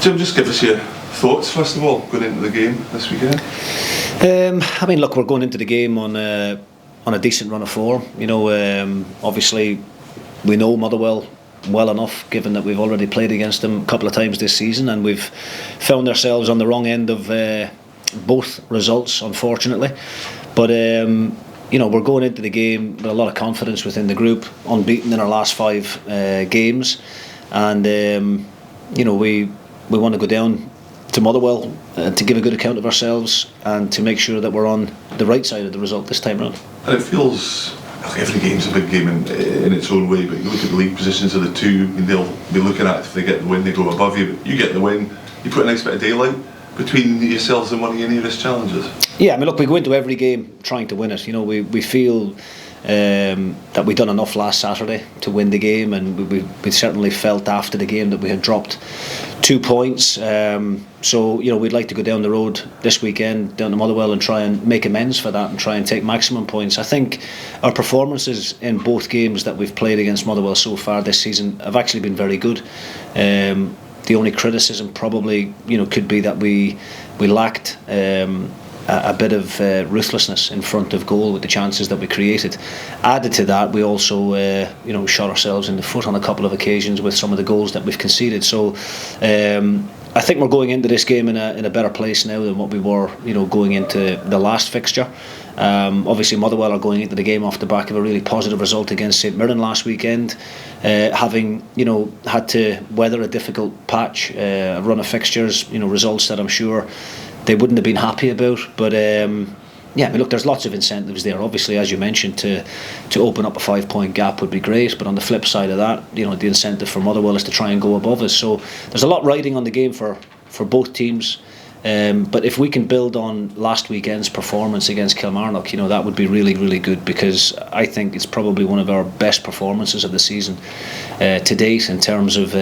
Jim, just give us your thoughts first of all going into the game this weekend. I mean, look, we're going into the game on a decent run of form. Obviously we know Motherwell well enough, given that we've already played against them a couple of times this season, and we've found ourselves on the wrong end of both results, unfortunately. But we're going into the game with a lot of confidence within the group, unbeaten in our last 5 games, and we want to go down to Motherwell to give a good account of ourselves and to make sure that we're on the right side of the result this time around. And it feels like every game's a big game in its own way, but you look at the league positions of the two, and they'll be looking at, if they get the win, they go above you, but you get the win, you put a nice bit of daylight between yourselves and one of your nearest challengers. Yeah, I mean, look, we go into every game trying to win it. We feel that we'd done enough last Saturday to win the game, and we certainly felt after the game that we had dropped 2 points. So we'd like to go down the road this weekend down to Motherwell and try and make amends for that and try and take maximum points. I think our performances in both games that we've played against Motherwell so far this season have actually been very good. The only criticism probably could be that we lacked a bit of ruthlessness in front of goal with the chances that we created. Added to that, we also shot ourselves in the foot on a couple of occasions with some of the goals that we've conceded. So I think we're going into this game in a better place now than what we were going into the last fixture. Obviously Motherwell are going into the game off the back of a really positive result against St Mirren last weekend, having had to weather a difficult patch, a run of fixtures, results that I'm sure they wouldn't have been happy about. But look, there's lots of incentives there. Obviously, as you mentioned, to open up a 5-point gap would be great, but on the flip side of that, the incentive for Motherwell is to try and go above us. So there's a lot riding on the game for both teams. But if we can build on last weekend's performance against Kilmarnock, that would be really, really good, because I think it's probably one of our best performances of the season to date in terms of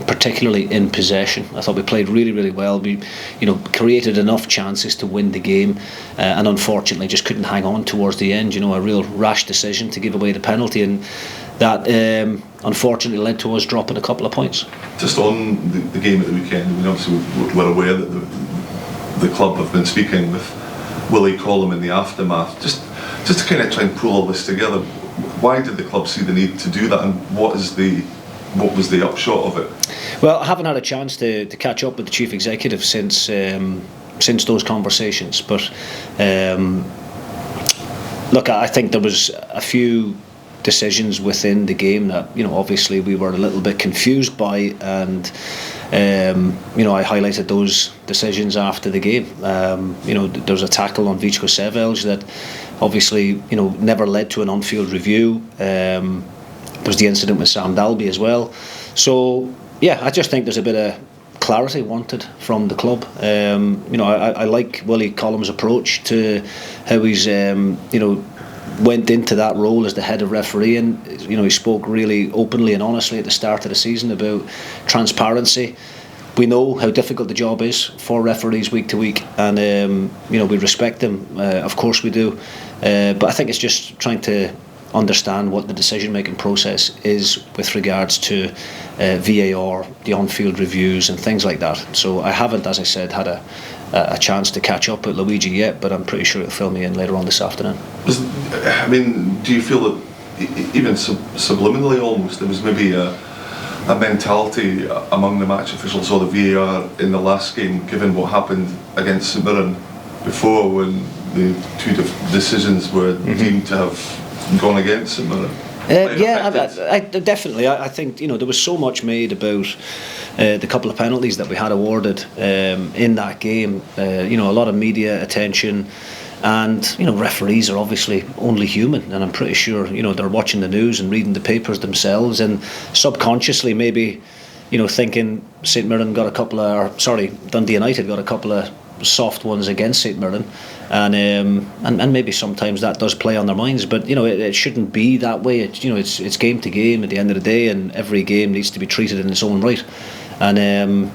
particularly in possession. I thought we played really, really well. We created enough chances to win the game, and unfortunately just couldn't hang on towards the end. A real rash decision to give away the penalty, and that unfortunately led to us dropping a couple of points. Just on the game at the weekend, I mean, obviously we're aware that the club have been speaking with Willie Collum in the aftermath. Just to kind of try and pull all this together, why did the club see the need to do that, and what was the upshot of it? Well, I haven't had a chance to catch up with the chief executive since those conversations, but look, I think there was a few decisions within the game that obviously we were a little bit confused by, and I highlighted those decisions after the game. There was a tackle on Vichko Sevelj that obviously never led to an on-field review. There was the incident with Sam Dalby as well. So I just think there's a bit of clarity wanted from the club. I like Willie Collum's approach to how he's went into that role as the head of referee, and he spoke really openly and honestly at the start of the season about transparency. We know how difficult the job is for referees week to week, and we respect them, of course we do, but I think it's just trying to understand what the decision-making process is with regards to VAR, the on-field reviews and things like that. So I haven't, as I said, had a chance to catch up with Luigi yet, but I'm pretty sure he'll fill me in later on this afternoon. Do you feel that even subliminally almost there was maybe a mentality among the match officials or the VAR in the last game, given what happened against St Mirren before, when the two decisions were deemed to have gone against St Mirren? I definitely. I think there was so much made about the couple of penalties that we had awarded in that game. A lot of media attention, and referees are obviously only human, and I'm pretty sure they're watching the news and reading the papers themselves, and subconsciously maybe thinking St Mirren got Dundee United got a couple of soft ones against St Mirren, and maybe sometimes that does play on their minds, but it shouldn't be that way. It's game to game at the end of the day, and every game needs to be treated in its own right. And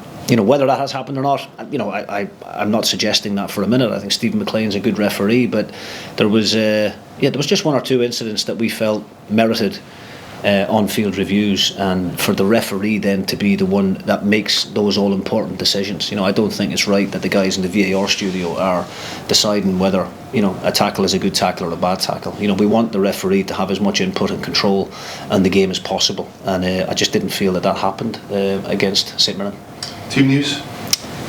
whether that has happened or not, I'm not suggesting that for a minute. I think Stephen McLean's a good referee, but there was just one or two incidents that we felt merited on-field reviews, and for the referee then to be the one that makes those all-important decisions. I don't think it's right that the guys in the VAR studio are deciding whether a tackle is a good tackle or a bad tackle. We want the referee to have as much input and control in the game as possible, and I just didn't feel that happened against St Mirren. Team news?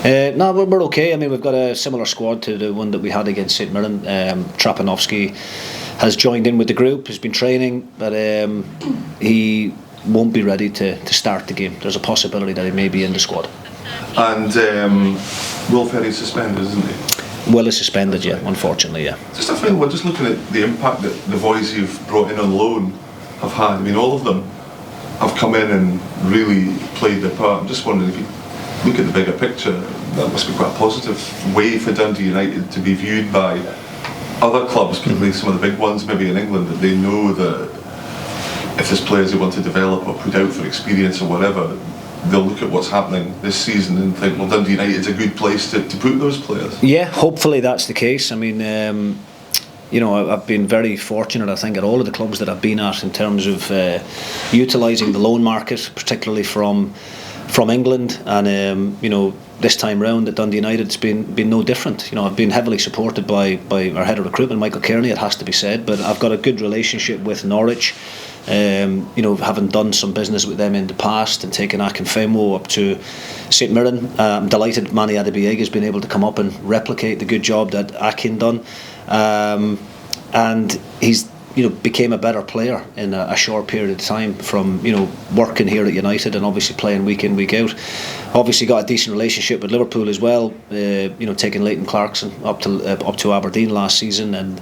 No, we're okay. I mean, we've got a similar squad to the one that we had against St Mirren. Trapanovsky has joined in with the group, has been training, but he won't be ready to start the game. There's a possibility that he may be in the squad. And Will Ferry's suspended, isn't he? Will is suspended, yeah, unfortunately, yeah. Just a final one, just looking at the impact that the boys you've brought in on loan have had. I mean, all of them have come in and really played their part. I'm just wondering if you look at the bigger picture, that must be quite a positive way for Dundee United to be viewed by other clubs, particularly some of the big ones maybe in England, that they know that if there's players they want to develop or put out for experience or whatever, they'll look at what's happening this season and think, well, Dundee United's a good place to put those players. Yeah, hopefully that's the case. I mean, I've been very fortunate, I think, at all of the clubs that I've been at in terms of utilising the loan market, particularly from England, and this time round at Dundee United it's been no different. I've been heavily supported by our head of recruitment, Michael Kearney, it has to be said, but I've got a good relationship with Norwich, having done some business with them in the past and taken Akinfenwa up to St Mirren. I'm delighted Manny Adebayo has been able to come up and replicate the good job that Akin done, and he's became a better player in a short period of time from working here at United and obviously playing week in, week out. Obviously got a decent relationship with Liverpool as well, taking Leighton Clarkson up to Aberdeen last season, and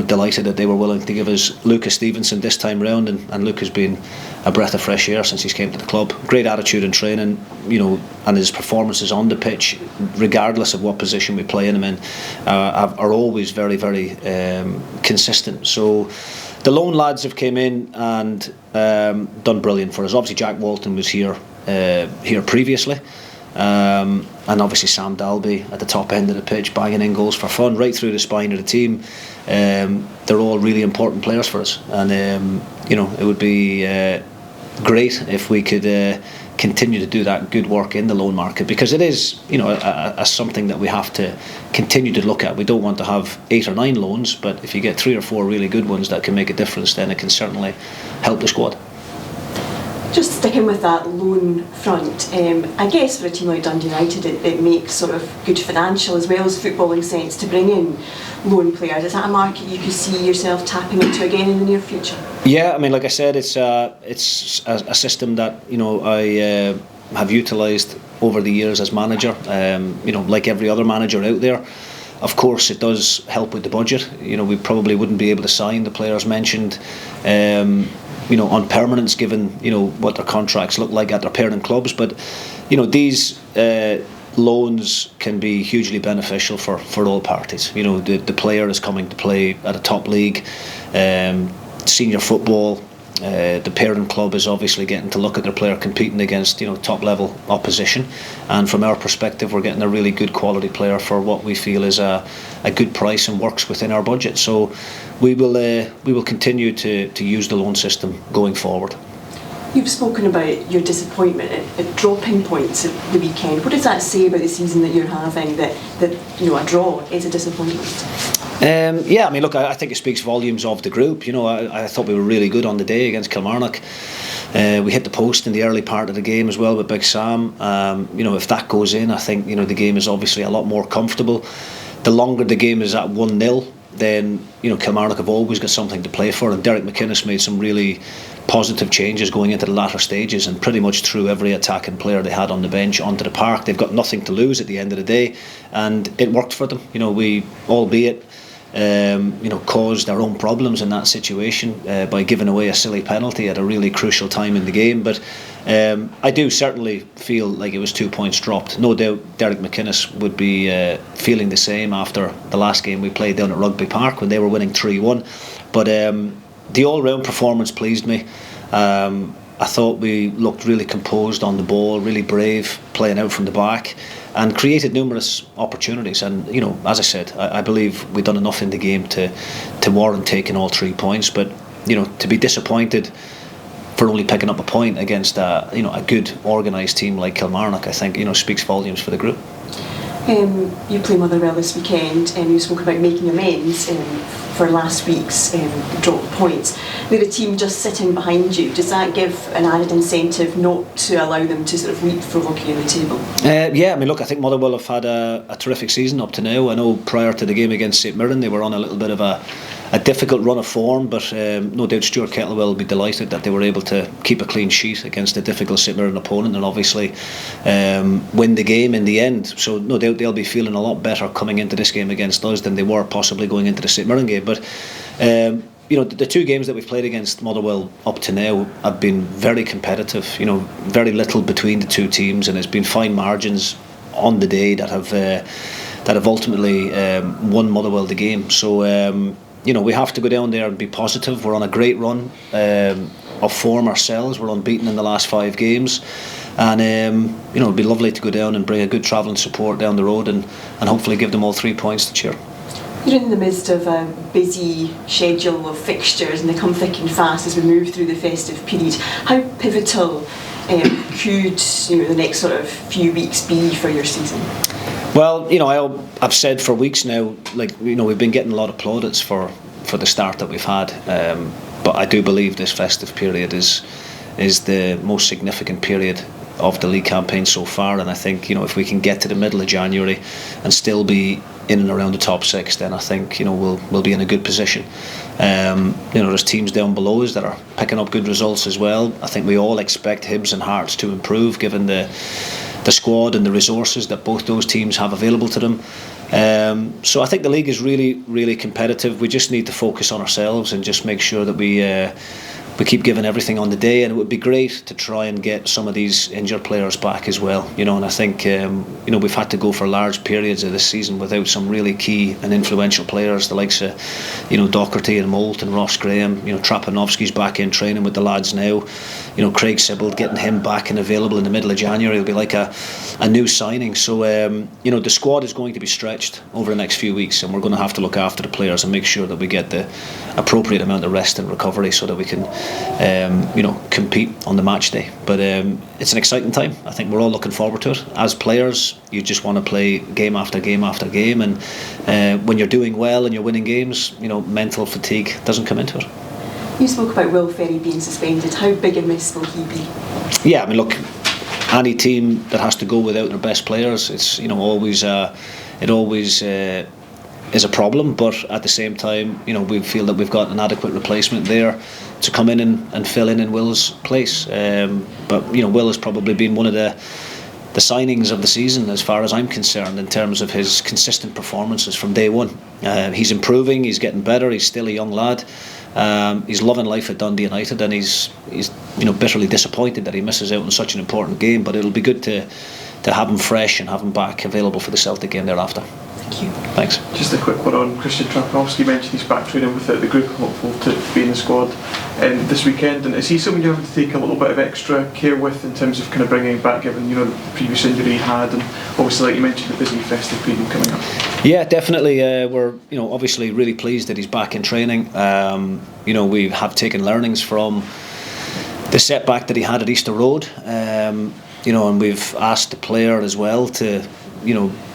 delighted that they were willing to give us Lucas Stevenson this time round, and Luke has been a breath of fresh air since he's came to the club. Great attitude in training, and his performances on the pitch, regardless of what position we play him in, are always very, very consistent. So the loan lads have came in and done brilliant for us. Obviously Jack Walton was here previously, and obviously Sam Dalby at the top end of the pitch, banging in goals for fun right through the spine of the team. They're all really important players for us, and it would be great if we could continue to do that good work in the loan market, because it is a something that we have to continue to look at. We don't want to have 8 or 9 loans, but if you get 3 or 4 really good ones that can make a difference, then it can certainly help the squad. Just sticking with that loan front, I guess for a team like Dundee United it makes sort of good financial as well as footballing sense to bring in loan players. Is that a market you could see yourself tapping into again in the near future? Yeah, I mean, like I said, it's a system that I have utilised over the years as manager. Like every other manager out there. Of course, it does help with the budget. We probably wouldn't be able to sign the players mentioned on permanence, given what their contracts look like at their parent clubs, but these loans can be hugely beneficial for all parties. The player is coming to play at a top league, senior football. The parent club is obviously getting to look at their player competing against top level opposition, and from our perspective we're getting a really good quality player for what we feel is a good price and works within our budget. So we will continue to use the loan system going forward. You've spoken about your disappointment at dropping points at the weekend. What does that say about the season that you're having, that a draw is a disappointment? I mean, look, I think it speaks volumes of the group. I thought we were really good on the day against Kilmarnock. We hit the post in the early part of the game as well with Big Sam. If that goes in, I think the game is obviously a lot more comfortable. The longer the game is at 1-0, then Kilmarnock have always got something to play for, and Derek McInnes made some really positive changes going into the latter stages and pretty much threw every attacking player they had on the bench onto the park. They've got nothing to lose at the end of the day, and it worked for them. We, albeit caused our own problems in that situation by giving away a silly penalty at a really crucial time in the game, but I do certainly feel like it was 2 points dropped. No doubt Derek McInnes would be feeling the same after the last game we played down at Rugby Park when they were winning 3-1, but the all-round performance pleased me. I thought we looked really composed on the ball, really brave, playing out from the back, and created numerous opportunities. And as I said, I believe we've done enough in the game to warrant taking all 3 points. But to be disappointed for only picking up a point against a good organised team like Kilmarnock, I think speaks volumes for the group. You play Motherwell this weekend, and you spoke about making amends for last week's drop points. They're a team just sitting behind you. Does that give an added incentive not to allow them to sort of leapfrog you in the table? Yeah, I mean, look, I think Motherwell have had a terrific season up to now. I know prior to the game against St Mirren they were on a little bit of a difficult run of form, but no doubt Stuart Kettlewell will be delighted that they were able to keep a clean sheet against a difficult St Mirren opponent and obviously win the game in the end. So no doubt they'll be feeling a lot better coming into this game against us than they were possibly going into the St Mirren game. But the two games that we've played against Motherwell up to now have been very competitive. Very little between the two teams, and it's been fine margins on the day that have ultimately won Motherwell the game. So we have to go down there and be positive. We're on a great run of form ourselves. We're unbeaten in the last 5 games, and it'd be lovely to go down and bring a good travelling support down the road and hopefully give them all 3 points to cheer. You're in the midst of a busy schedule of fixtures, and they come thick and fast as we move through the festive period. How pivotal could the next sort of few weeks be for your season? Well, I've said for weeks now, we've been getting a lot of plaudits for the start that we've had, but I do believe this festive period is the most significant period of the league campaign so far, and I think if we can get to the middle of January and still be in and around the top 6, then I think we'll be in a good position. There's teams down below us that are picking up good results as well. I think we all expect Hibs and Hearts to improve given the squad and the resources that both those teams have available to them. So I think the league is really, really competitive. We just need to focus on ourselves and just make sure that we keep giving everything on the day, and it would be great to try and get some of these injured players back as well. And I think we've had to go for large periods of this season without some really key and influential players, the likes of Docherty and Moult and Ross Graham. Trapanovsky's back in training with the lads now. Craig Sibbald, getting him back and available in the middle of January will be like a new signing. So the squad is going to be stretched over the next few weeks, and we're going to have to look after the players and make sure that we get the appropriate amount of rest and recovery so that we can compete on the match day. But it's an exciting time. I think we're all looking forward to it. As players, you just want to play game after game after game, and when you're doing well and you're winning games, mental fatigue doesn't come into it. You spoke about Will Ferry being suspended. How big a miss will he be? Yeah, I mean, look, any team that has to go without their best players, it's always is a problem, but at the same time we feel that we've got an adequate replacement there to come in and fill in Will's place. But Will has probably been one of the signings of the season as far as I'm concerned in terms of his consistent performances from day one. He's improving, he's getting better, he's still a young lad. He's loving life at Dundee United, and he's bitterly disappointed that he misses out on such an important game, but it'll be good to have him fresh and have him back available for the Celtic game thereafter. Thank you. Thanks. Just a quick one on Christian Trapanovsky. Mentioned he's back training with the group, hopeful to be in the squad this weekend. And is he someone you have to take a little bit of extra care with in terms of kind of bringing him back, given the previous injury he had, and obviously, like you mentioned, the busy festive period coming up? Yeah, definitely. We're obviously really pleased that he's back in training. We have taken learnings from the setback that he had at Easter Road. And we've asked the player as well to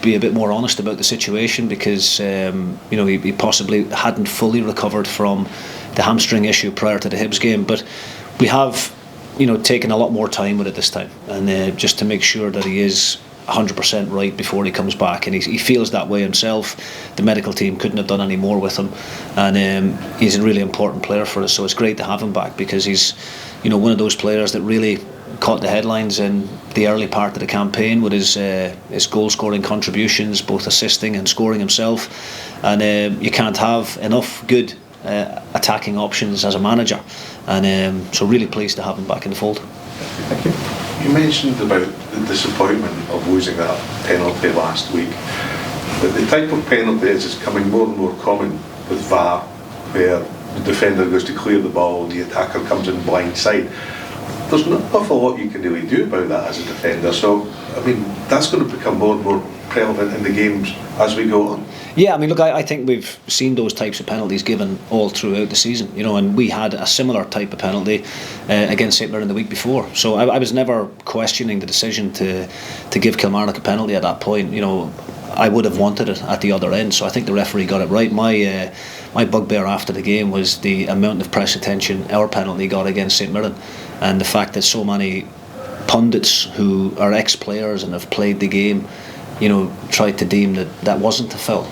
be a bit more honest about the situation, because he possibly hadn't fully recovered from the hamstring issue prior to the Hibs game, but we have taken a lot more time with it this time, and just to make sure that he is 100% right before he comes back, and he feels that way himself. The medical team couldn't have done any more with him, and he's a really important player for us, so it's great to have him back, because he's one of those players that really caught the headlines in the early part of the campaign with his goal scoring contributions, both assisting and scoring himself, and you can't have enough good attacking options as a manager, and so really pleased to have him back in the fold. Thank you. You mentioned about the disappointment of losing that penalty last week, but the type of penalty is becoming more and more common with VAR, where the defender goes to clear the ball and the attacker comes in blind side. There's not an awful lot you can really do about that as a defender, so I mean that's going to become more and more prevalent in the games as we go on? Yeah, I mean, look, I think we've seen those types of penalties given all throughout the season, and we had a similar type of penalty against St Mirren the week before. So I was never questioning the decision to give Kilmarnock a penalty at that point. I would have wanted it at the other end, so I think the referee got it right. My bugbear after the game was the amount of press attention our penalty got against St Mirren, and the fact that so many pundits who are ex-players and have played the game tried to deem that wasn't a foul.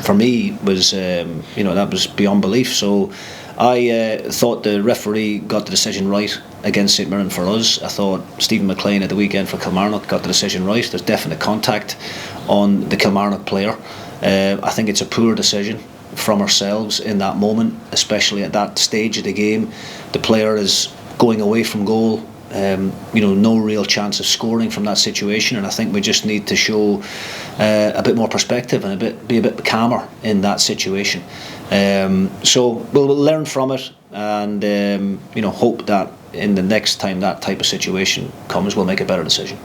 For me was that was beyond belief. So I thought the referee got the decision right against St Mirren for us. I thought Stephen McLean at the weekend for Kilmarnock got the decision right. There's definite contact on the Kilmarnock player. I think it's a poor decision from ourselves in that moment, especially at that stage of the game. The player is going away from goal. No real chance of scoring from that situation, and I think we just need to show a bit more perspective and be a bit calmer in that situation. So we'll learn from it, and hope that in the next time that type of situation comes, we'll make a better decision.